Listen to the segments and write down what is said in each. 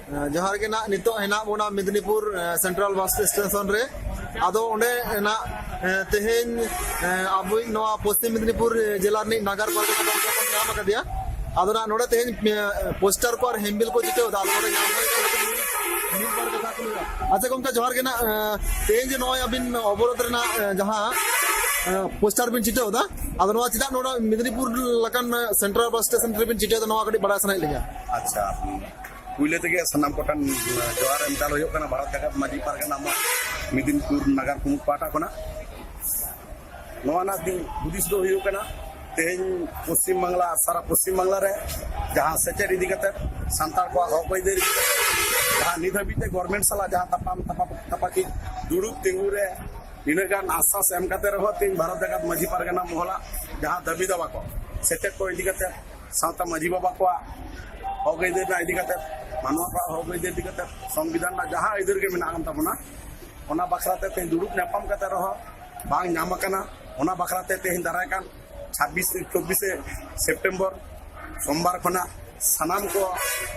जोहार के ना नितो हेना बोना मेदिनीपुर सेंट्रल बस स्टेशन रे आदो ओंडे ना तेहेन आबु नवा पश्चिम मेदिनीपुर जिला नि नगर पालिका नाम कदिया आदो ना नोडे तेहेन पोस्टर को और हेम्बिल को जिते उदा नोडे नाम अच्छा गमके जोहार के ना तेहेन जे नवा अबिन अवरोध रे ना जहां पोस्टर बिन चिटे उदा आदो नवा चिदा नोडा मेदिनीपुर लकन सेंट्रल बस स्टेशन रे बिन चिटे नवा कडी बड़ा सनाई लिया अच्छा पुले तेगे सनाम कोटन जोहार एम चालू होयो कना भारत जगत माजी पारगना मा मेदिनीपुर नगर कुमुक पाटा कोना नवा ना दिन बुदिस दो होयो कना तेहेन पश्चिम बांग्ला सारा पश्चिम बांग्ला रे जहां सेचेर इदी कते संताल को हक वैदे जहां निधबिते गवर्नमेंट साला जहां तपाकी दुड़ुब तिंगु रे इनगान आश्वास एम कते रहो तीन भारत जगत माजी पारगना मोहला जहां दबी दबा को सेचेर को इदी कते सावता माजी बाबा को हक वैदे ना इदी कते मानवा को हक वैदे इदी कते संविधान ना जहां इधर के मेना तबना ओना बखराते तेन दुड़ुब नेपाम कते रहो बांग नाम कना ओना बखराते तेन दाराय कान 26-24 सेप्टेम्बर सोमवार खना सानाम को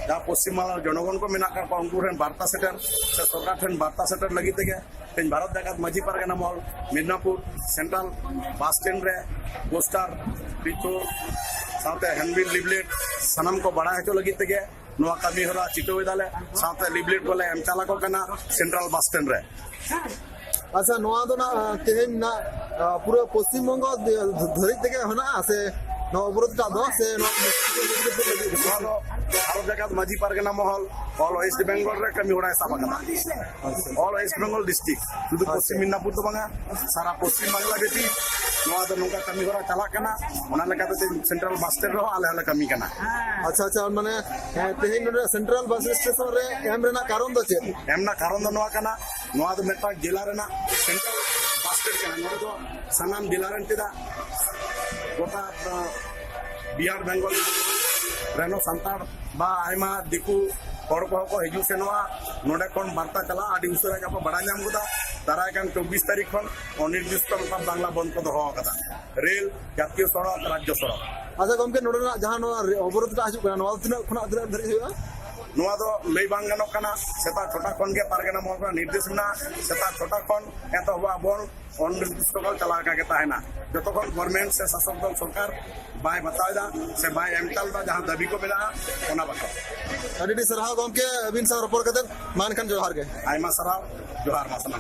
जहाँ पश्चिम बांग्ला जनगण को मेना कर उनको वार्ता सेटर से सरकार ठेन वार्ता सेटर लगी तेगे तेन भारत जगत माजी पारगना महल मेदिनीपुर सेंट्रल बस स्टैंड रे पोस्टर पितो साथे हैंडबिल लिबलेट सानाम को बड़ा हेचो लगी तेगे नवा कमी हरा चिटो दाले साथे लिबलेट बोले एम चाला को कना सेंट्रल बस स्टैंड रे अच्छा नवा दो ना तेहेन ना पूरा पश्चिम बंग धरी तेगे होना से नो अवरोध का दो से नो भारत जगत माजी पारगना महल ऑल वेस्ट बेंगल रे कमी होड़ा साबा कना ऑल वेस्ट बेंगल डिस्ट्रिक्ट शुद्ध पश्चिम मेदिनीपुर तो बांगा सारा पश्चिम बांग्ला बेटी नवा दो नोका कमी होड़ा चला कना ओना लेका तो सेंट्रल बस स्टैंड रो आले आले कमी कना अच्छा अच्छा माने तेहेन सेंट्रल बस स्टेशन रे एम रे ना कारण दो चे एम ना कारण दो नवा कना नवा दो मेटा जिला रे ना सेंट्रल बस स्टैंड कना नवा दो सनाम जिला रे तिदा गोटा बिहार बेंगल रेनो संतार बा आयमा दिकु हर को हिजू सेनवा नोडे कोन वार्ता चला आदि उसरा का बड़ा नाम गुदा दाराय कान 24 तारीख खन अनिर्दिष्ट मतलब बांग्ला बंद को दोहो कदा रेल जातीय सड़क राज्य सड़क अच्छा गमके नोडे ना जहां नो अवरोध का हिजू नवा तिना खना धरि होया नवा दो लई बांग गानो कना सेता छोटा खन के पारगना महल का निर्देश ना सेता छोटा खन एतो हुआ बोल अनिर्दिष्ट को चला का के ताहेना जतो खन गवर्नमेंट से शासक दल सरकार बाय बताइदा से बाय एमटल दा जहां दबी को मिला ओना बताओ अडिडी सरहा गम के अबिन सा रिपोर्ट कते मान खन जोहार के आयमा सरहा जोहार मासना